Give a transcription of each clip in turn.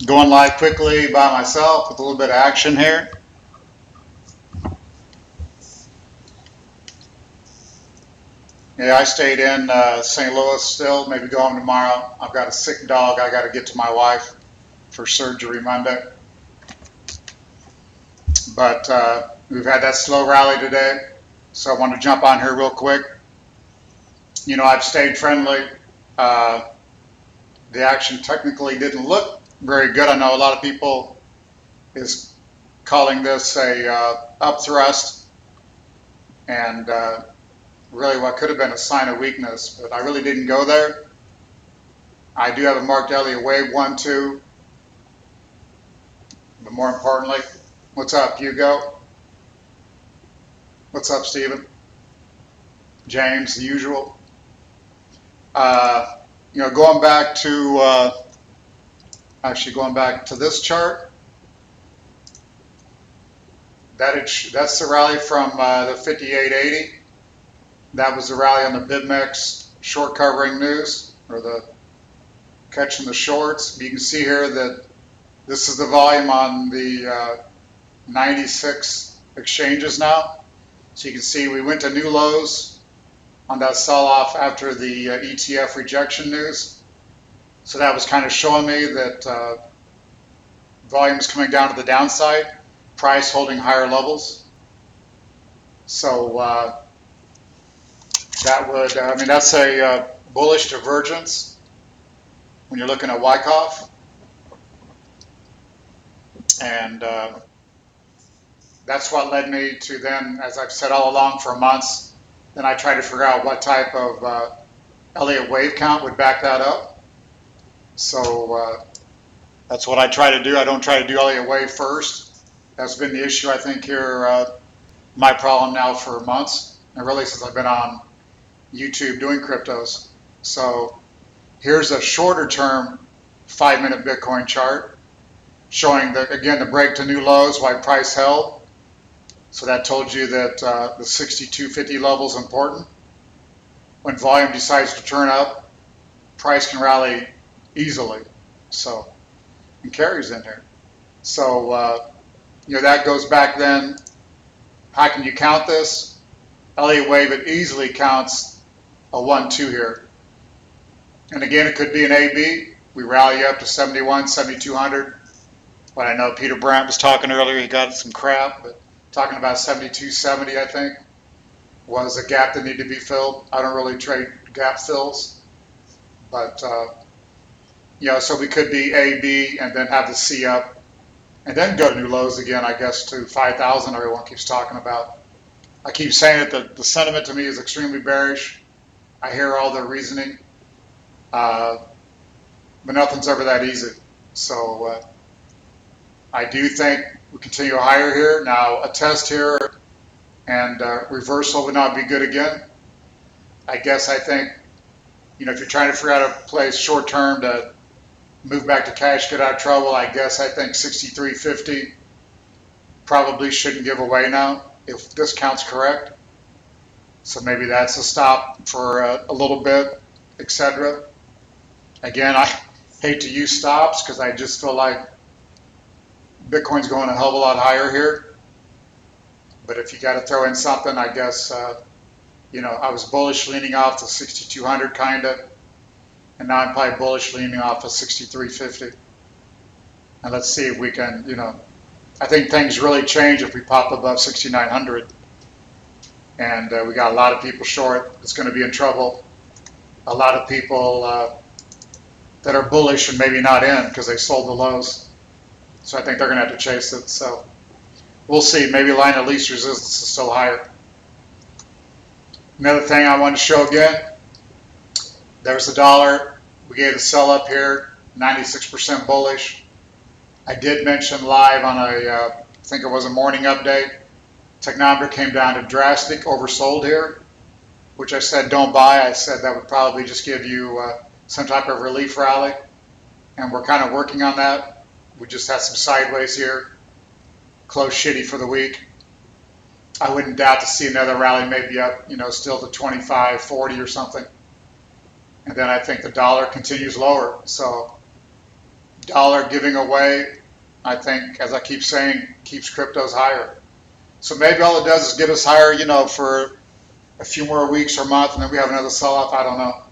Going live quickly by myself with a little bit of action here. Yeah, I stayed in St. Louis still, maybe going tomorrow. I've got a sick dog I got to get to my wife for surgery Monday. But we've had that slow rally today, so I want to jump on here real quick. You know, I've stayed friendly. The action technically didn't look very good. I know a lot of people is calling this a up thrust, and really what could have been a sign of weakness, but I really didn't go there. I do have a marked Elliott Wave 1, 2, but more importantly, what's up, Hugo? What's up, Stephen? James, the usual. You know, going back to going back to this chart, that's the rally from the 58.80. That was the rally on the BidMEX short covering news, or the catching the shorts. You can see here that this is the volume on the 96 exchanges now. So you can see we went to new lows on that sell-off after the ETF rejection news. So that was kind of showing me that volume is coming down to the downside, price holding higher levels. So that would, I mean, that's a bullish divergence when you're looking at Wyckoff. And that's what led me to then, as I've said all along for months, then I tried to figure out what type of Elliott Wave count would back that up. So that's what I try to do. I don't try to do Elliott Wave first. That's been the issue, I think, here, my problem now for months, and really since I've been on YouTube doing cryptos. So here's a shorter term 5-minute Bitcoin chart showing that, again, the break to new lows, why price held. So that told you that the 6250 level is important. When volume decides to turn up, price can rally easily. So, and carries in here. So, you know, that goes back then. How can you count this? Elliott Wave, it easily counts a 1, 2 here. And again, it could be an AB. We rally up to 71, 7200. But I know Peter Brandt was talking earlier, he got some crap, but talking about 72.70, I think, was a gap that needed to be filled. I don't really trade gap fills, but you know, so we could be A, B, and then have the C up, and then go to new lows again, I guess, to 5,000. Everyone keeps talking about. I keep saying that the sentiment to me is extremely bearish. I hear all the reasoning, but nothing's ever that easy. So I do think we continue higher here. Now, a test here and reversal would not be good again. I guess I think, you know, if you're trying to figure out a place short term to move back to cash, get out of trouble, I guess I think 63.50 probably shouldn't give away now if this count's correct. So maybe that's a stop for a little bit, etc. Again, I hate to use stops because I just feel like Bitcoin's going a hell of a lot higher here, but if you got to throw in something, I guess, you know, I was bullish leaning off the 6,200 kind of, and now I'm probably bullish leaning off of 63.50. And let's see if we can, you know, I think things really change if we pop above 6,900, and we got a lot of people short. It's going to be in trouble. A lot of people that are bullish and maybe not in because they sold the lows. So I think they're going to have to chase it. So we'll see. Maybe line of least resistance is still higher. Another thing I want to show again, there's the dollar. We gave a sell up here, 96% bullish. I did mention live on I think it was a morning update, Technometer came down to drastic oversold here, which I said don't buy. I said that would probably just give you some type of relief rally, and we're kind of working on that. We just had some sideways here, close shitty for the week. I wouldn't doubt to see another rally, maybe up, you know, still to 25, 40 or something. And then I think the dollar continues lower. So dollar giving away, I think, as I keep saying, keeps cryptos higher. So maybe all it does is get us higher, for a few more weeks or month, and then we have another sell-off. I don't know.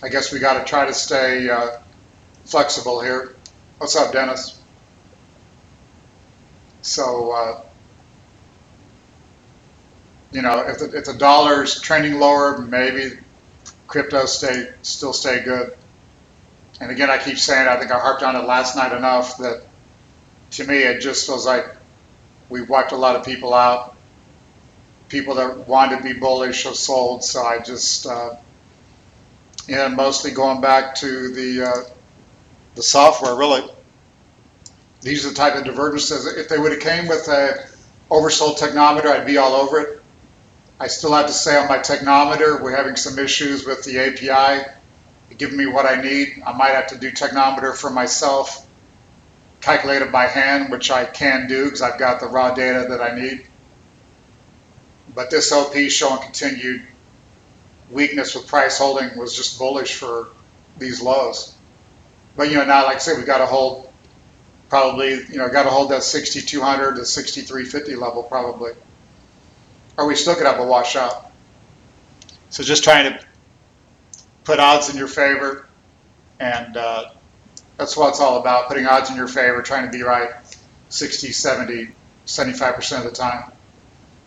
I guess we got to try to stay flexible here. What's up, Dennis? So, if the dollar's trending lower, maybe crypto still stay good. And again, I keep saying, I think I harped on it last night enough that to me it just feels like we wiped a lot of people out. People that wanted to be bullish have sold. So I just, mostly going back to the software. Really, these are the type of divergences. If they would have came with a oversold technometer, I'd be all over it. I still have to say on my technometer, we're having some issues with the API giving me what I need. I might have to do technometer for myself, calculate it by hand, which I can do because I've got the raw data that I need. But this OP showing continued weakness with price holding was just bullish for these lows. But now, like I said, we got to hold probably, got to hold that 6,200 to 6,350 level probably. Or we still could have a washout. So just trying to put odds in your favor, and that's what it's all about, putting odds in your favor, trying to be right 60, 70, 75% of the time.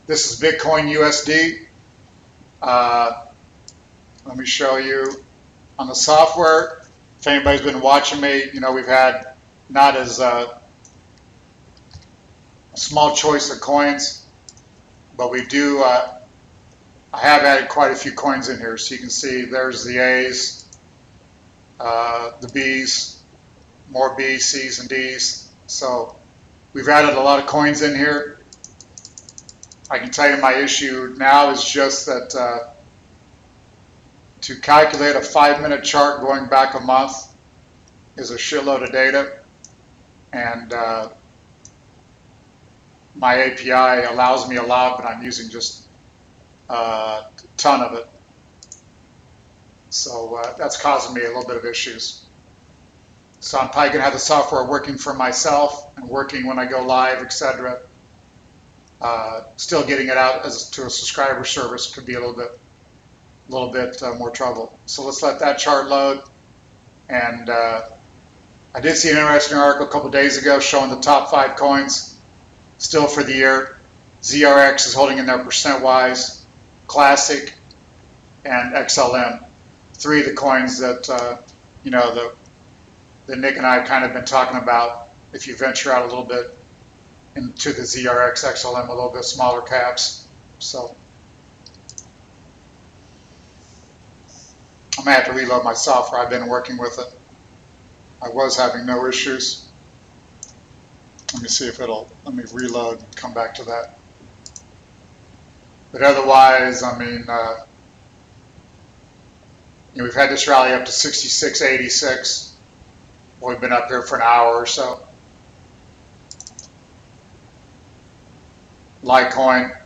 This is Bitcoin USD. Let me show you on the software. If anybody's been watching me, we've had not as a small choice of coins, but we do, I have added quite a few coins in here. So you can see there's the A's, the B's, more B's, C's, and D's. So we've added a lot of coins in here. I can tell you my issue now is just that to calculate a 5-minute chart going back a month is a shitload of data. And my API allows me a lot, but I'm using just a ton of it. So that's causing me a little bit of issues. So I'm probably going to have the software working for myself and working when I go live, etc. Still getting it out to a subscriber service could be a little bit more trouble. So let's let that chart load. And I did see an interesting article a couple days ago showing the top 5 coins still for the year. ZRX is holding in there percent-wise, Classic, and XLM. 3 of the coins that that Nick and I have kind of been talking about. If you venture out a little bit into the ZRX, XLM, a little bit smaller caps. So I may have to reload my software. I've been working with it. I was having no issues. Let me see if let me reload and come back to that. But otherwise, I mean, we've had this rally up to 66.86. We've been up here for an hour or so. Litecoin,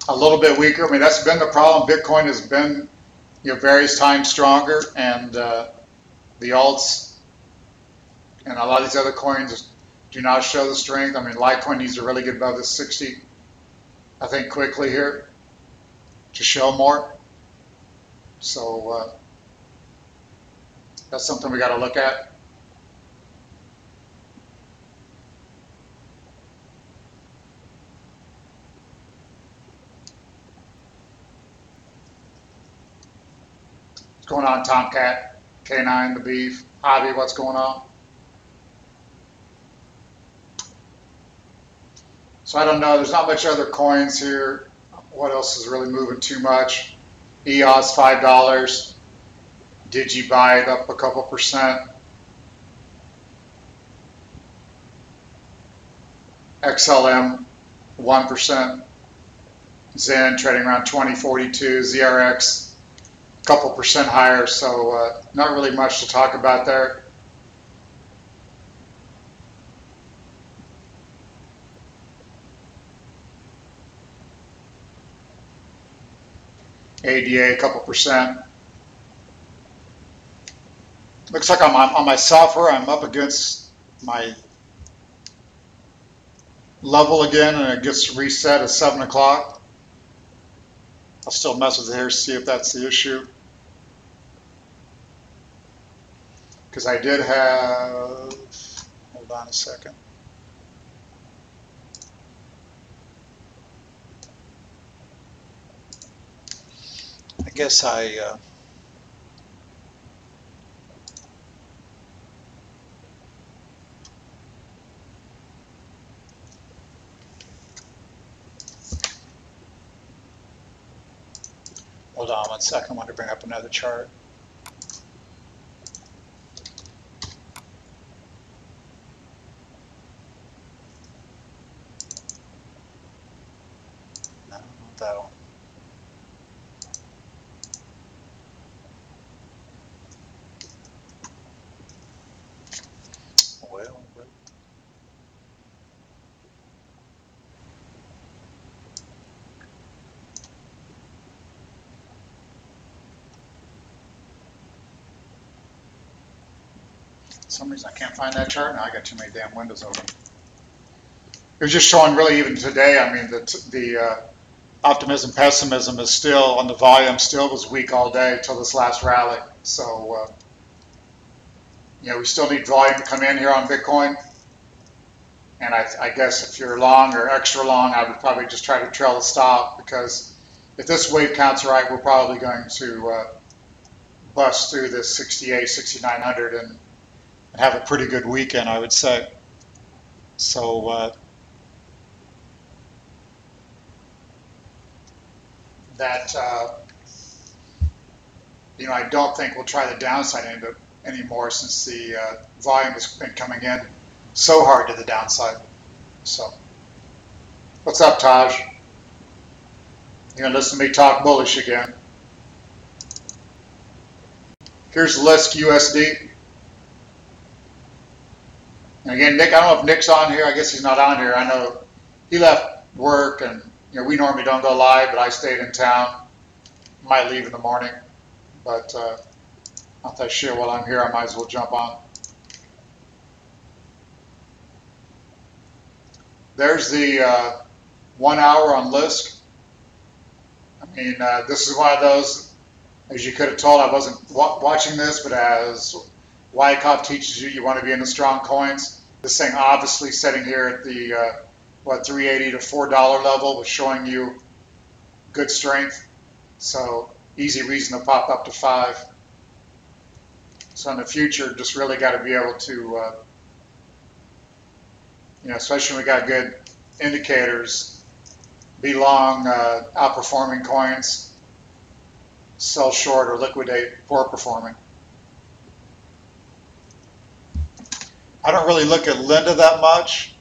a little bit weaker. I mean, that's been the problem. Bitcoin has been, various times stronger, and the alts and a lot of these other coins do not show the strength. I mean, Litecoin needs to really get above the 60, I think, quickly here to show more. So that's something we got to look at. What's going on, Tomcat? K9, the beef. Hobby, what's going on? So I don't know. There's not much other coins here. What else is really moving too much? EOS, $5. DigiByte up a couple percent. XLM, 1%. Zen trading around 20.42. ZRX, a couple percent higher. So not really much to talk about there. ADA, a couple percent. The Looks like I'm on my software. I'm up against my level again, and it gets reset at 7 o'clock. I'll still mess with it here, see if that's the issue. Because I did have, hold on a second. I guess hold on one second. I want to bring up another chart. No, not that one. Well, for some reason I can't find that chart now. I got too many damn windows open. It was just showing really even today. I mean, the optimism, pessimism is still on the volume. Still was weak all day until this last rally. So we still need volume to come in here on Bitcoin. And I guess if you're long or extra long, I would probably just try to trail the stop, because if this wave count's right, we're probably going to bust through this 68, 6,900 and have a pretty good weekend, I would say. So I don't think we'll try the downside anymore, since the volume has been coming in so hard to the downside. So, what's up, Taj? You're gonna listen to me talk bullish again. Here's Lisk USD. And again, Nick, I don't know if Nick's on here. I guess he's not on here. I know he left work, and we normally don't go live, but I stayed in town. Might leave in the morning, but not that shit. While I'm here, I might as well jump on. There's the 1 hour on Lisk. I mean, this is one of those, as you could have told, I wasn't watching this, but as Wyckoff teaches you, you want to be in the strong coins. This thing obviously sitting here at the, $3.80 to $4 level was showing you good strength. So easy reason to pop up to 5. So in the future, just really got to be able to, especially when we got good indicators, be long outperforming coins, sell short or liquidate poor performing. I don't really look at Linda that much,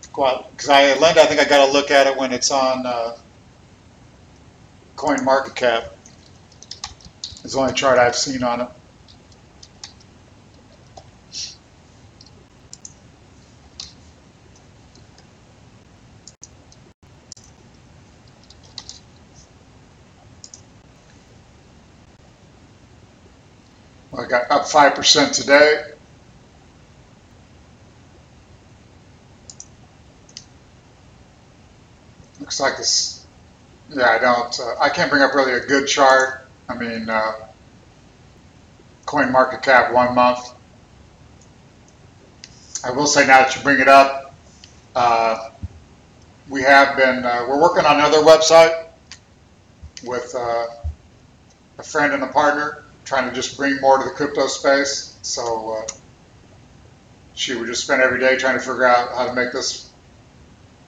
because Linda, I think I got to look at it when it's on Coin Market Cap. It's the only chart I've seen on it. Well, I got up 5% today. Looks like this. Yeah, I can't bring up really a good chart. I mean, Coin Market Cap 1 month. I will say, now that you bring it up, we have been, we're working on another website with a friend and a partner, trying to just bring more to the crypto space. So she would just spend every day trying to figure out how to make this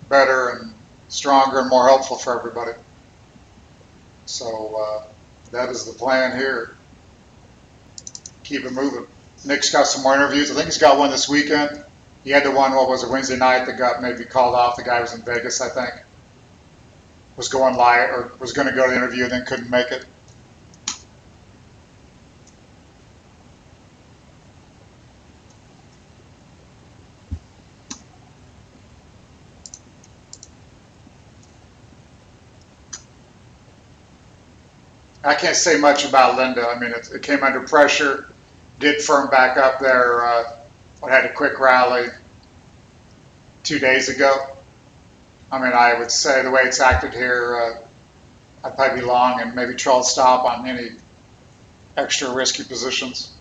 better and stronger and more helpful for everybody. So that is the plan here. Keep it moving. Nick's got some more interviews. I think he's got one this weekend. He had the one, Wednesday night that got maybe called off. The guy was in Vegas, I think. Was going live, or was going to go to the interview and then couldn't make it. I can't say much about Linda. I mean, it came under pressure, did firm back up there. Had a quick rally 2 days ago. I mean, I would say the way it's acted here, I'd probably be long and maybe trail stop on any extra risky positions.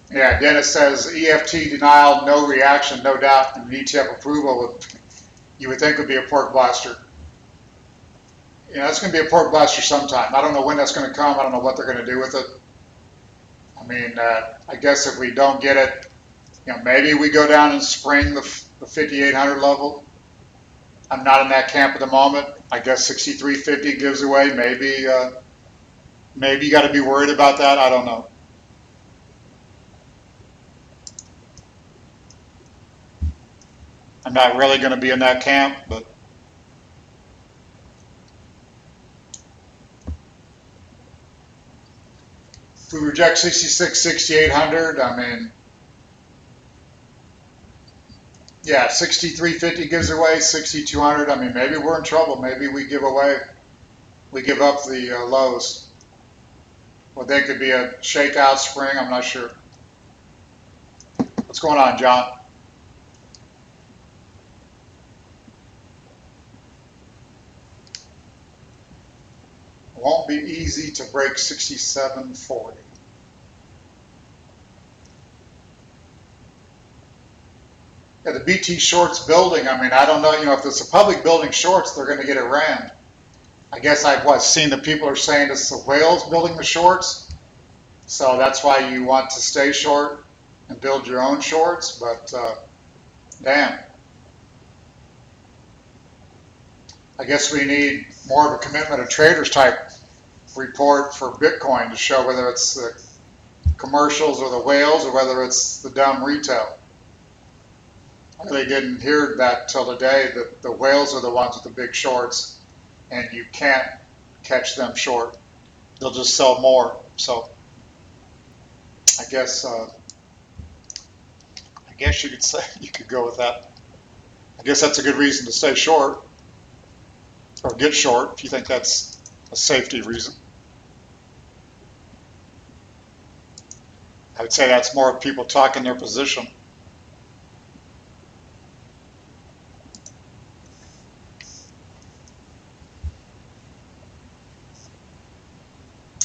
Yeah, Dennis says EFT denial, no reaction, no doubt, and ETF approval you would think would be a pork blaster. You know, it's going to be a pork blaster sometime. I don't know when that's going to come. I don't know what they're going to do with it. I mean, I guess if we don't get it, you know, maybe we go down in spring the 5,800 level. I'm not in that camp at the moment. I guess 63.50 gives away. Maybe you got to be worried about that. I don't know. I'm not really going to be in that camp, but if we reject 66, 6,800, I mean, yeah, 63.50 gives away, 6,200. I mean, maybe we're in trouble. Maybe we give up the lows. Well, they could be a shakeout spring. I'm not sure. What's going on, John? It won't be easy to break 67.40. Yeah, the BT shorts building, I mean, I don't know, you know, if it's a public building shorts, they're going to get it rammed. I guess I've seen that people are saying it's the whales building the shorts, so that's why you want to stay short and build your own shorts, but damn. I guess we need more of a commitment of traders type report for Bitcoin to show whether it's the commercials or the whales or whether it's the dumb retail. I really didn't hear that till today, that the whales are the ones with the big shorts and you can't catch them short. They'll just sell more. So I guess you could say, you could go with that. I guess that's a good reason to stay short or get short if you think that's a safety reason. I would say that's more people talking their position.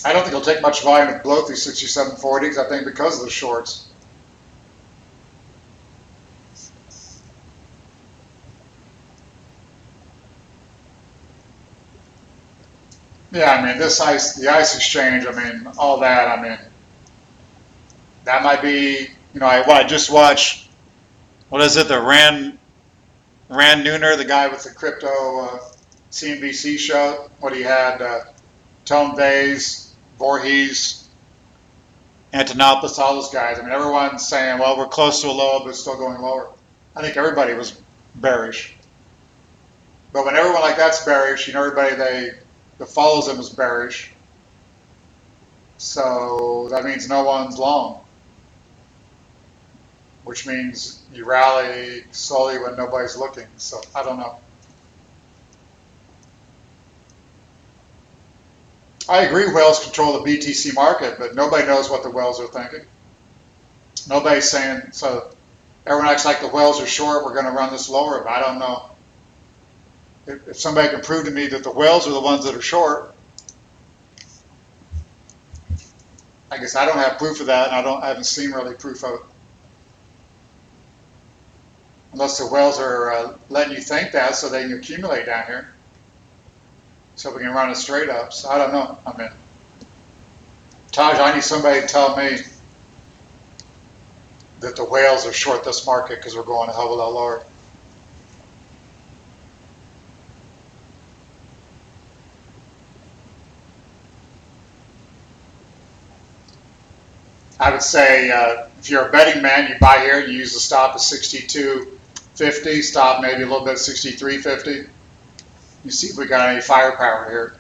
I don't think it'll take much volume to blow through 67.40s, I think, because of the shorts. Yeah, I mean, the ICE exchange, I mean, all that, I mean, that might be, you know, I just watched, what is it, the Rand Nooner, the guy with the crypto CNBC show, what he had, Tone Vays, Voorhees, Antonopoulos, all those guys. I mean, everyone's saying, well, we're close to a low, but it's still going lower. I think everybody was bearish. But when everyone like that's bearish, you know, everybody that follows them is bearish. So that means no one's long, which means you rally slowly when nobody's looking. So I don't know. I agree whales control the BTC market, but nobody knows what the whales are thinking. Nobody's saying, so everyone acts like the whales are short, we're going to run this lower, but I don't know. If somebody can prove to me that the whales are the ones that are short, I guess I don't have proof of that, and I haven't seen really proof of it. Unless the whales are letting you think that so they can accumulate down here. So we can run it straight up. So I don't know. I mean, Taj, I need somebody to tell me that the whales are short this market because we're going a hell of a lot lower. I would say if you're a betting man, you buy here, you use the stop at 62.50, stop maybe a little bit at 63.50. You see if we got any firepower here.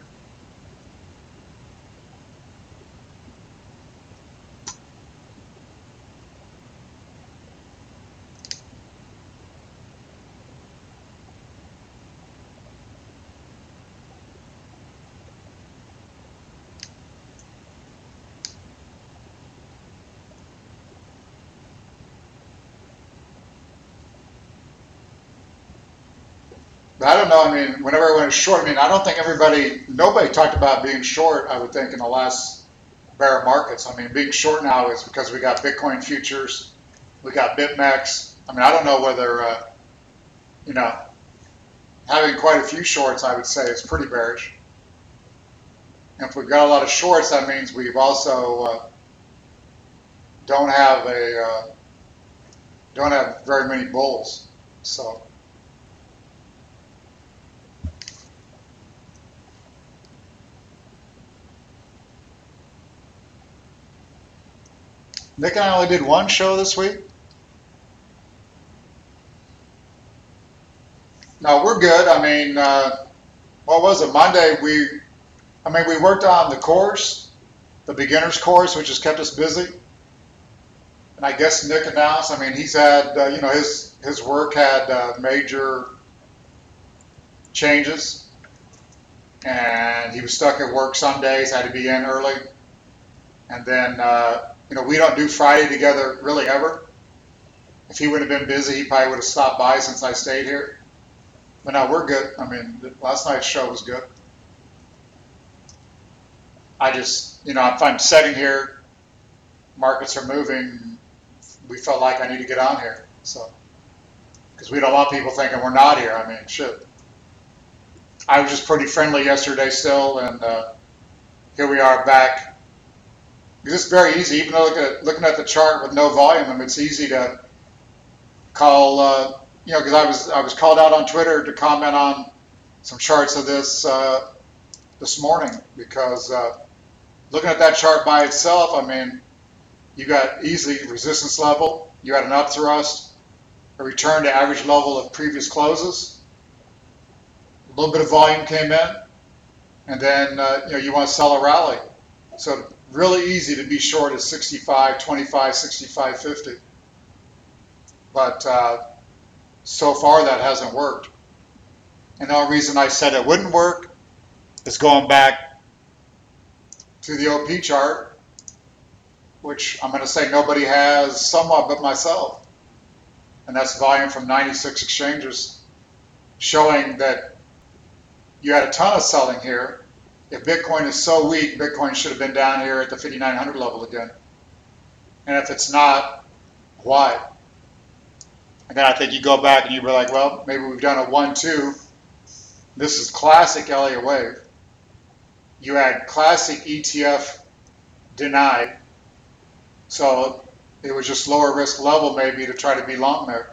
But I don't know. I mean, whenever I went short, I mean, I don't think nobody talked about being short, I would think, in the last bear markets. I mean, being short now is because we got Bitcoin futures, we got BitMEX. I mean, I don't know whether, you know, having quite a few shorts, I would say, is pretty bearish. And if we've got a lot of shorts, that means we've also don't have very many bulls. So Nick and I only did one show this week. No, we're good. I mean, what was it? Monday, we worked on the course, the beginner's course, which has kept us busy. And I guess Nick announced, I mean, he's had, you know, his work had major changes. And he was stuck at work some days, had to be in early. And then, you know, we don't do Friday together really ever. If he would have been busy, he probably would have stopped by since I stayed here. But no, we're good. I mean, last night's show was good. I just, you know, if I'm sitting here, markets are moving, we felt like I need to get on here. So, because we don't want people thinking we're not here. I mean, shit. I was just pretty friendly yesterday still, and here we are back. It's very easy, even though looking at the chart with no volume, it's easy to call, you know, because I was called out on Twitter to comment on some charts of this morning, because looking at that chart by itself, I mean, you got easily resistance level, you had an up thrust, a return to average level of previous closes, a little bit of volume came in, and then you know, you want to sell a rally. So really easy to be short at 65.25, 65.50. But so far that hasn't worked. And the only reason I said it wouldn't work is going back to the OP chart, which I'm going to say nobody has somewhat but myself. And that's volume from 96 exchanges, showing that you had a ton of selling here. If Bitcoin is so weak, Bitcoin should have been down here at the 5,900 level again. And if it's not, why? And then I think you go back and you'd be like, well, maybe we've done a 1-2. This is classic Elliott Wave. You had classic ETF denied. So it was just lower risk level maybe to try to be long there.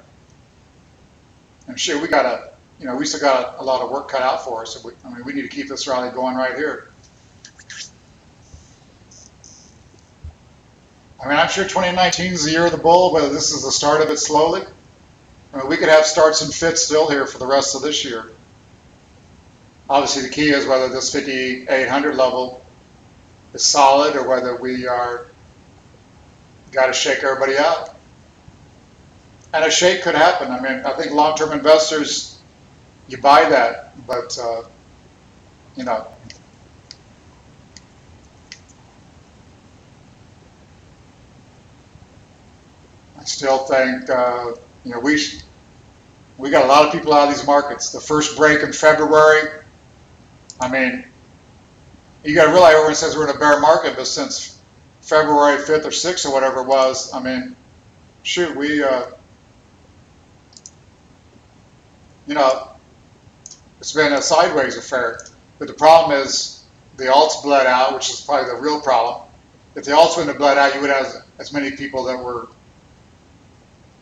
And shit, we still got a lot of work cut out for us. So we need to keep this rally going right here. I mean, I'm sure 2019 is the year of the bull, but this is the start of it slowly. I mean, we could have starts and fits still here for the rest of this year. Obviously, the key is whether this 5,800 level is solid or whether we got to shake everybody out. And a shake could happen. I mean, I think long-term investors, you buy that, but you know, I still think you know, we got a lot of people out of these markets. The first break in February, I mean, you got to realize everyone says we're in a bear market, but since February 5th or 6th or whatever it was, I mean, shoot, we you know, it's been a sideways affair. But the problem is the alts bled out, which is probably the real problem. If the alts wouldn't have bled out, you would have as many people that were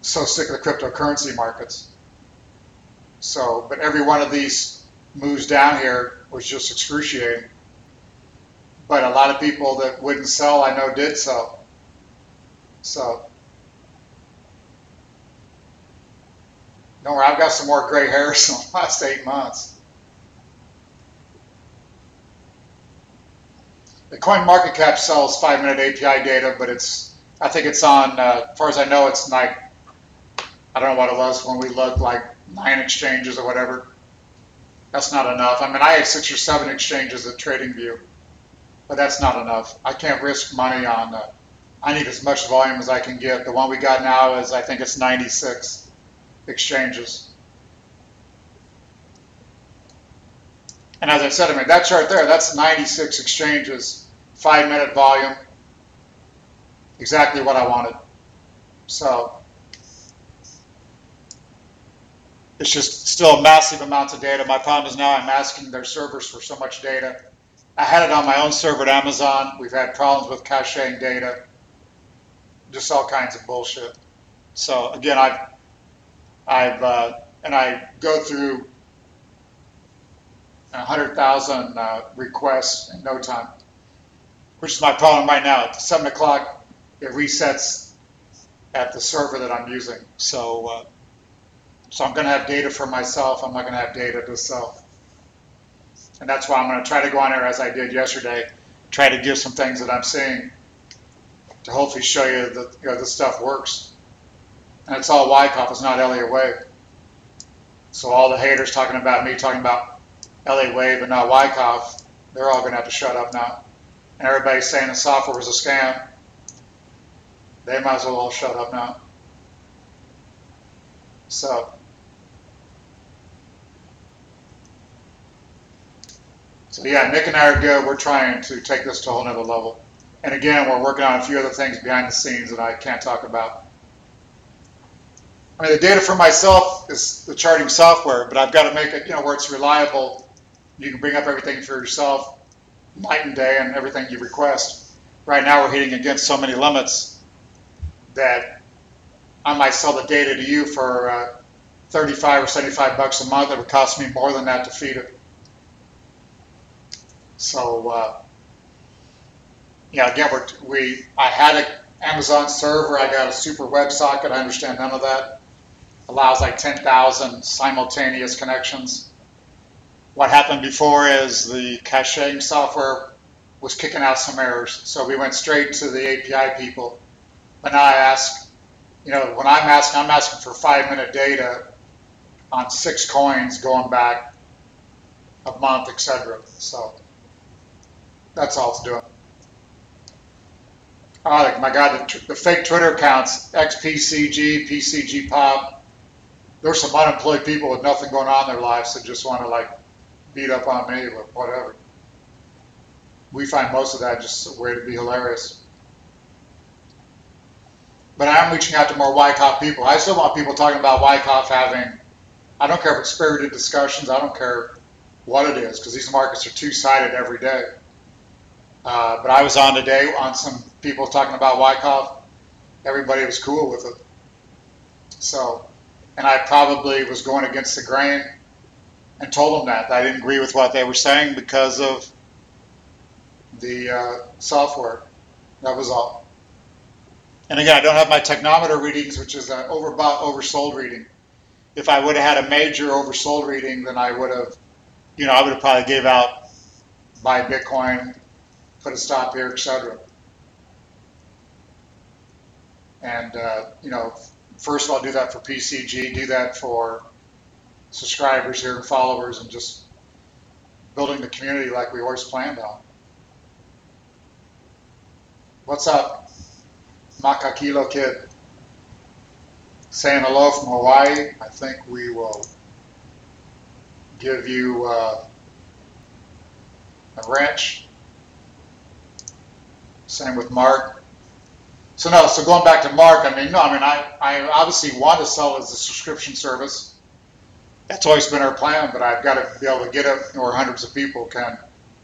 so sick of the cryptocurrency markets. So, but every one of these moves down here was just excruciating. But a lot of people that wouldn't sell, I know, did sell. So, don't worry, I've got some more gray hairs in the last 8 months. The coin market cap sells 5-minute API data, but I think it's on, as far as I know, it's like, I don't know what it was when we looked, like 9 exchanges or whatever. That's not enough. I mean, I had 6 or 7 exchanges at TradingView, but that's not enough. I can't risk money on, I need as much volume as I can get. The one we got now is, I think it's 96 exchanges. And as I said, I mean, that chart there, that's 96 exchanges, 5-minute volume, exactly what I wanted. So it's just still massive amounts of data. My problem is now I'm asking their servers for so much data. I had it on my own server at Amazon. We've had problems with caching data, just all kinds of bullshit. So again, and I go through 100,000 requests in no time, which is my problem right now. At 7 o'clock, it resets at the server that I'm using. So I'm going to have data for myself. I'm not going to have data to sell. And that's why I'm going to try to go on there as I did yesterday, try to give some things that I'm seeing to hopefully show you that this stuff works. And it's all Wycoff, it's not Elliott Wave. So all the haters talking about me, talking about Elliott Wave and not Wycoff, they're all going to have to shut up now. And everybody's saying the software was a scam. They might as well all shut up now. So yeah, Nick and I are good. We're trying to take this to a whole nother level. And again, we're working on a few other things behind the scenes that I can't talk about. I mean, the data for myself is the charting software, but I've got to make it, where it's reliable. You can bring up everything for yourself, night and day, and everything you request. Right now, we're hitting against so many limits that I might sell the data to you for 35 or 75 bucks a month. It would cost me more than that to feed it. So, again, I had an Amazon server. I got a super WebSocket. I understand none of that. Allows like 10,000 simultaneous connections. What happened before is the caching software was kicking out some errors. So we went straight to the API people. But now I ask, when I'm asking for 5-minute data on 6 coins going back a month, etc. So that's all it's doing. Oh my God, the fake Twitter accounts, XPCG, PCG Pop. There's some unemployed people with nothing going on in their lives that just want to beat up on me or whatever. We find most of that just a way to be hilarious. But I'm reaching out to more Wycoff people. I still want people talking about Wycoff having, I don't care if it's spirited discussions, I don't care what it is, because these markets are two-sided every day. But I was on today on some people talking about Wycoff. Everybody was cool with it. So, and I probably was going against the grain and told them that I didn't agree with what they were saying because of the software. That was all. And again, I don't have my technometer readings, which is an overbought, oversold reading. If I would have had a major oversold reading, then I would have, I would have probably gave out buy Bitcoin, put a stop here, etc. And first of all, do that for PCG, do that for subscribers here and followers, and just building the community like we always planned on. What's up, Makakilo Kid? Saying hello from Hawaii. I think we will give you a wrench. Same with Mark. So going back to Mark, I obviously want to sell as a subscription service. That's always been our plan, but I've got to be able to get it where hundreds of people can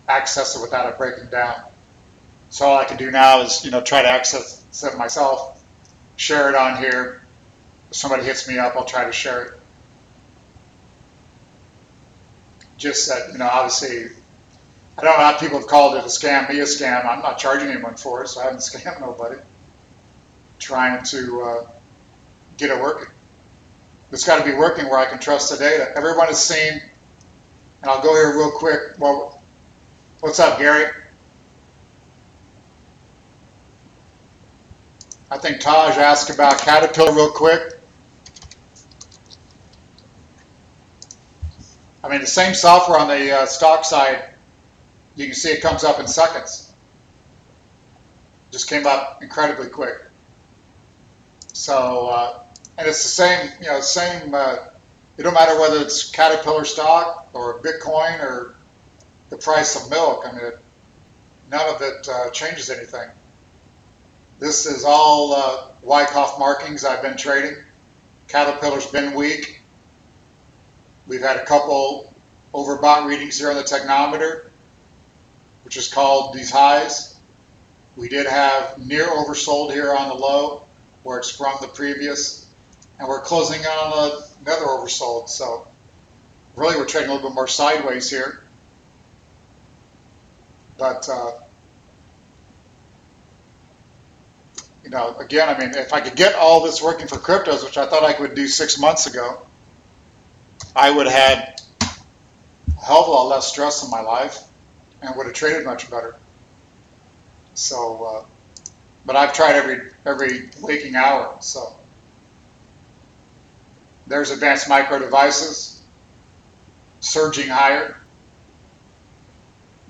access it without it breaking down. So all I can do now is, try to access it myself, share it on here. If somebody hits me up, I'll try to share it. Just that, obviously, I don't know how people have called it a scam, me a scam. I'm not charging anyone for it, so I haven't scammed nobody. Trying to get it working. It's got to be working where I can trust the data. Everyone has seen, and I'll go here real quick. Well, what's up, Gary? I think Taj asked about Caterpillar real quick. The same software on the stock side, you can see it comes up in seconds. Just came up incredibly quick. So, and it's the same, it don't matter whether it's Caterpillar stock or Bitcoin or the price of milk. I mean, none of it changes anything. This is all Wyckoff markings I've been trading. Caterpillar's been weak. We've had a couple overbought readings here on the technometer, which is called these highs. We did have near oversold here on the low, where it sprung the previous, and we're closing on another oversold. So really we're trading a little bit more sideways here. But you know, again, I mean, if I could get all this working for cryptos, which I thought I could do 6 months ago, I would have had a hell of a lot less stress in my life and would have traded much better. So, but I've tried every waking hour. So there's Advanced Micro Devices surging higher.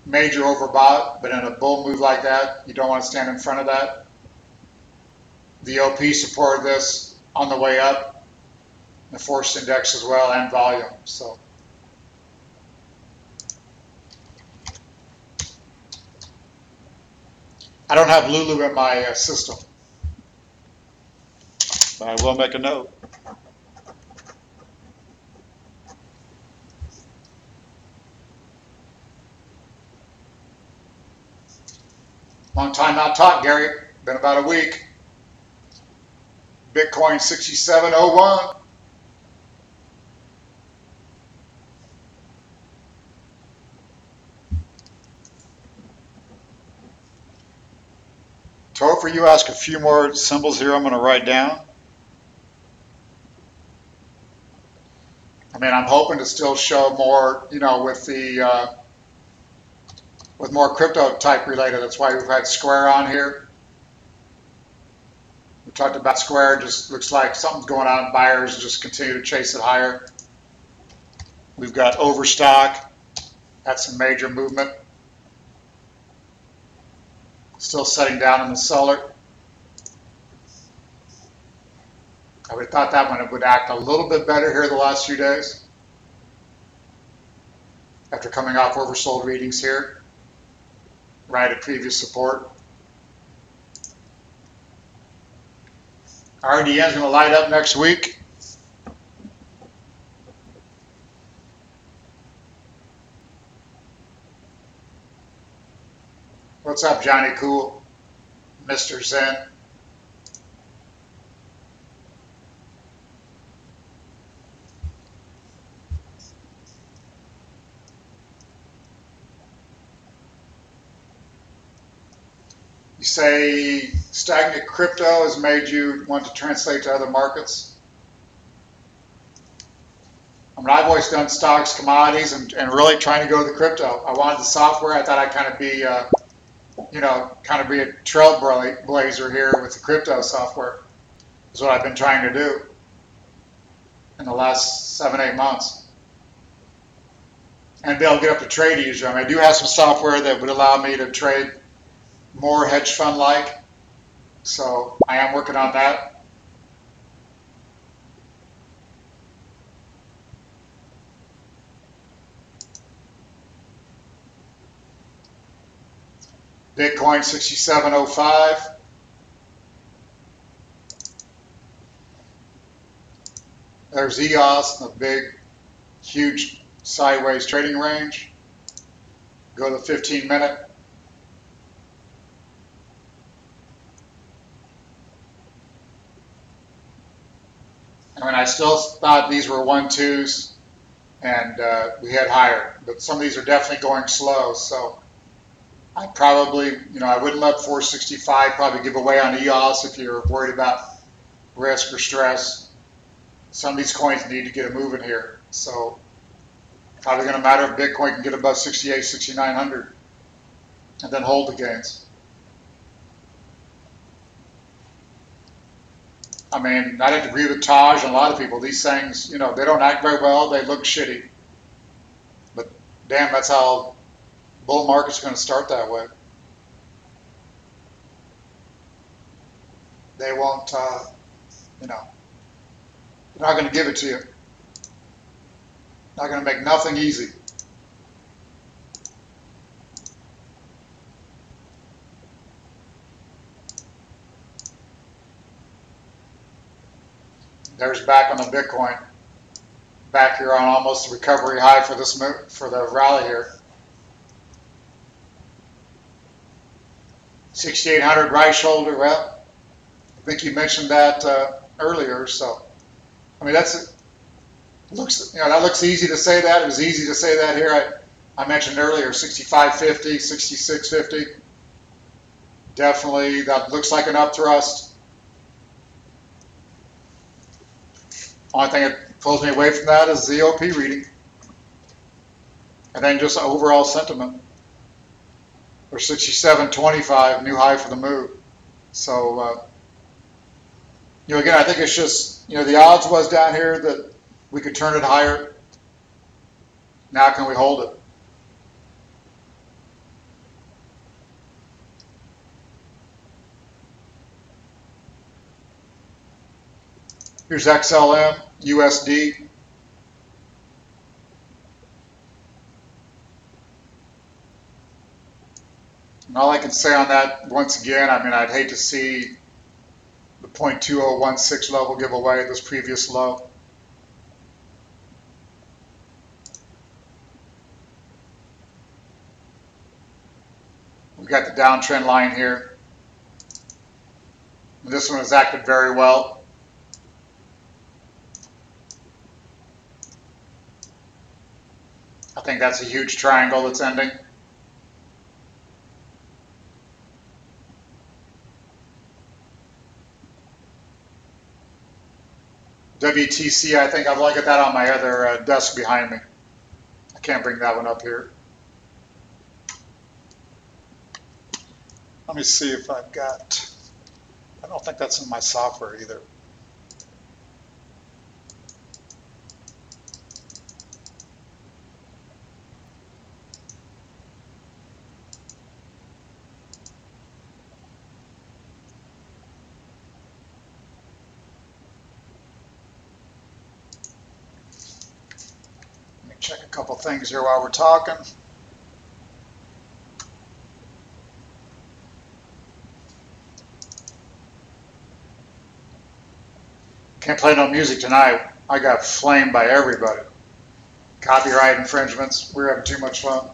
Major overbought, but in a bull move like that, you don't want to stand in front of that. The OP supported this on the way up, the forced index as well, and volume. So I don't have Lulu in my system, but I will make a note. Long time not talk, Gary. Been about a week. Bitcoin 6701. Topher, you ask a few more symbols here I'm going to write down. I mean, I'm hoping to still show more, you know, with the with more crypto type related. That's why we've had Square on here. We talked about Square. Just looks like something's going on. Buyers just continue to chase it higher. We've got Overstock. That's some major movement. Still setting down in the seller. I would have thought that one would act a little bit better here the last few days after coming off oversold readings here, right at previous support. RDN is going to light up next week. What's up, Johnny Cool, Mr. Zen? You say stagnant crypto has made you want to translate to other markets? I mean, I've always done stocks, commodities, and really trying to go to the crypto. I wanted the software. I thought I'd kind of be, you know, kind of be a trailblazer here with the crypto software. Is what I've been trying to do in the last 7-8 months. And be able to get up to trade easier. I mean, I do have some software that would allow me to trade more hedge fund like, so I am working on that. Bitcoin 6705. There's EOS in the big, huge sideways trading range. Go to the 15-minute. I mean, I still thought these were 1-2s, and we had higher, but some of these are definitely going slow. So I probably, you know, I wouldn't let 465 probably give away on EOS if you're worried about risk or stress. Some of these coins need to get a move in here. So probably going to matter if Bitcoin can get above 68, 6,900 and then hold the gains. I mean, I didn't agree with Taj and a lot of people. These things, you know, they don't act very well. They look shitty. But damn, that's how bull market's going to start that way. They won't, you know, they're not going to give it to you. Not going to make nothing easy. There's back on the Bitcoin. Back here on almost the recovery high for this move, for the rally here. 6,800 right shoulder. Well, I think you mentioned that earlier. So, I mean, that looks easy to say that. It was easy to say that here. I mentioned earlier 65.50, 66.50. Definitely, that looks like an up thrust. Only thing that pulls me away from that is the OP reading. And then just overall sentiment. Or 67.25, new high for the move. So, again, I think it's just, the odds was down here that we could turn it higher. Now can we hold it? Here's XLM, USD. And all I can say on that, once again, I mean, I'd hate to see the 0.2016 level give away this previous low. We've got the downtrend line here. And this one has acted very well. I think that's a huge triangle that's ending. WTC, I think I've looked at that on my other desk behind me. I can't bring that one up here. Let me see if I've got, I don't think that's in my software either. Check a couple things here while we're talking. Can't play no music tonight. I got flamed by everybody. Copyright infringements. We're having too much fun.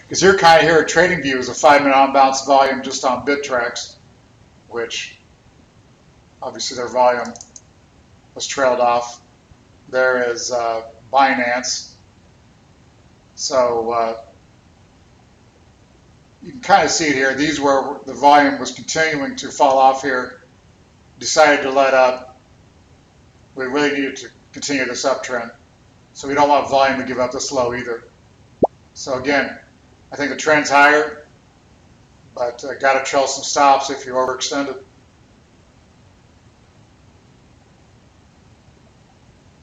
Because you're kind of here at TradingView is a 5-minute on-bounce volume just on BitTrax, which obviously their volume was trailed off. There is Binance. So you can kind of see it here. These were, the volume was continuing to fall off here. Decided to let up. We really needed to continue this uptrend. So we don't want volume to give up this low either. So again, I think the trend's higher, but got to trail some stops if you overextend it.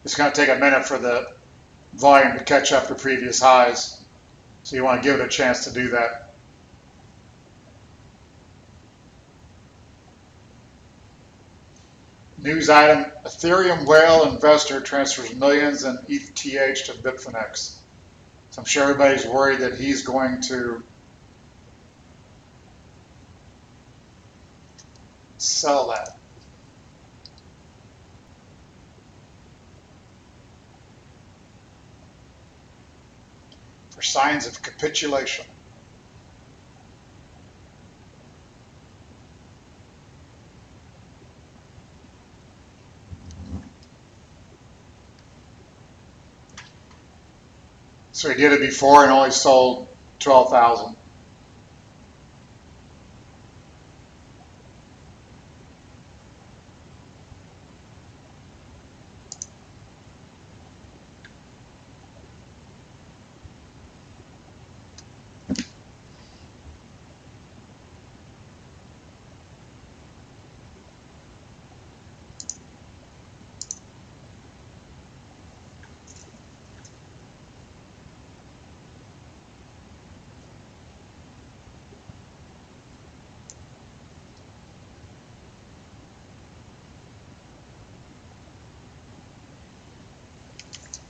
It's going to take a minute for the volume to catch up to previous highs. So you want to give it a chance to do that. News item, Ethereum whale investor transfers millions in ETH to Bitfinex. So I'm sure everybody's worried that he's going to sell that. For signs of capitulation. So he did it before and only sold 12,000.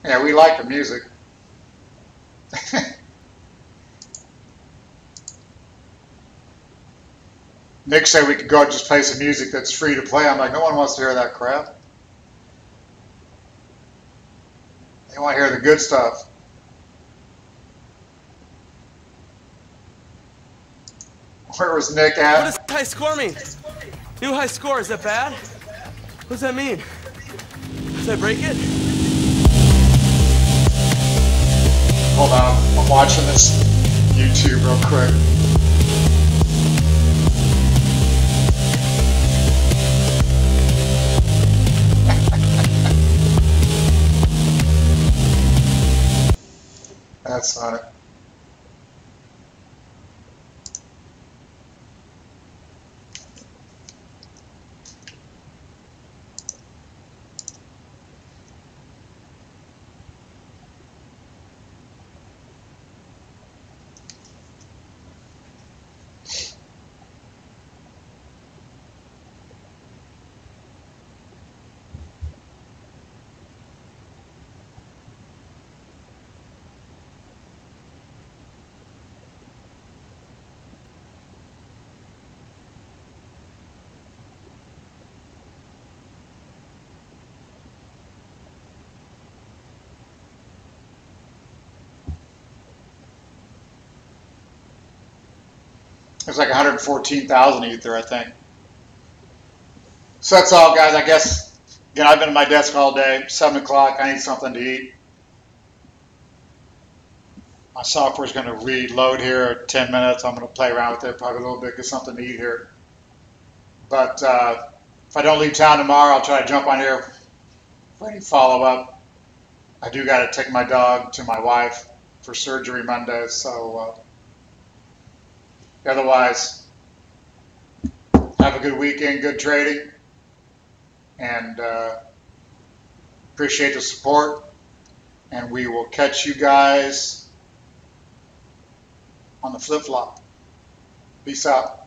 Yeah, we like the music. Nick said we could go and just play some music that's free to play. I'm like, no one wants to hear that crap. They want to hear the good stuff. Where was Nick at? What does high score mean? New high score, is that bad? What does that mean? Did I break it? Hold on, I'm watching this YouTube real quick. That's not it. There's like 114,000 ether, I think. So that's all, guys. I guess, again, I've been at my desk all day. 7 o'clock, I need something to eat. My software's going to reload here in 10 minutes. I'm going to play around with it probably a little bit, get something to eat here. But if I don't leave town tomorrow, I'll try to jump on here for any follow-up. I do got to take my dog to my wife for surgery Monday, so otherwise, have a good weekend, good trading, and appreciate the support. And we will catch you guys on the flip-flop. Peace out.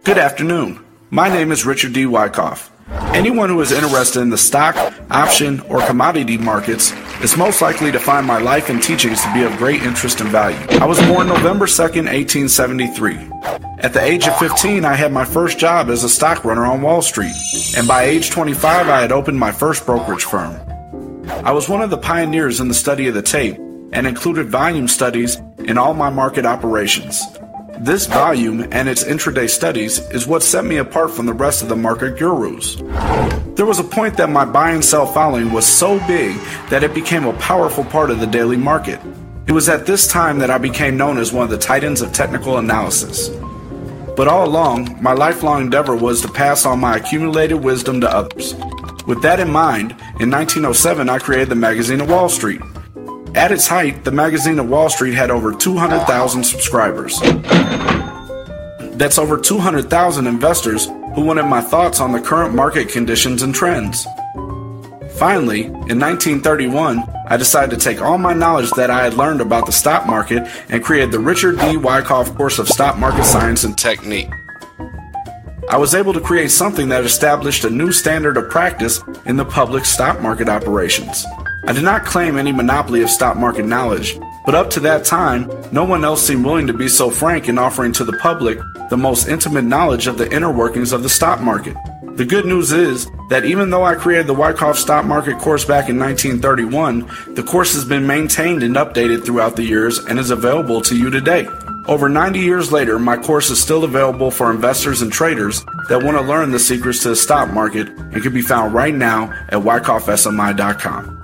Good afternoon. My name is Richard D. Wycoff. Anyone who is interested in the stock, option, or commodity markets is most likely to find my life and teachings to be of great interest and value. I was born November 2nd, 1873. At the age of 15, I had my first job as a stock runner on Wall Street, and by age 25, I had opened my first brokerage firm. I was one of the pioneers in the study of the tape and included volume studies in all my market operations. This volume and its intraday studies is what set me apart from the rest of the market gurus. There was a point that my buy and sell following was so big that it became a powerful part of the daily market. It was at this time that I became known as one of the titans of technical analysis. But all along, my lifelong endeavor was to pass on my accumulated wisdom to others. With that in mind, in 1907 I created the Magazine of Wall Street. At its height, the Magazine of Wall Street had over 200,000 subscribers. That's over 200,000 investors who wanted my thoughts on the current market conditions and trends. Finally, in 1931, I decided to take all my knowledge that I had learned about the stock market and created the Richard D. Wycoff course of stock market science and technique. I was able to create something that established a new standard of practice in the public stock market operations. I did not claim any monopoly of stock market knowledge, but up to that time, no one else seemed willing to be so frank in offering to the public the most intimate knowledge of the inner workings of the stock market. The good news is that even though I created the Wycoff stock market course back in 1931, the course has been maintained and updated throughout the years and is available to you today. Over 90 years later, my course is still available for investors and traders that want to learn the secrets to the stock market and can be found right now at wycoffsmi.com.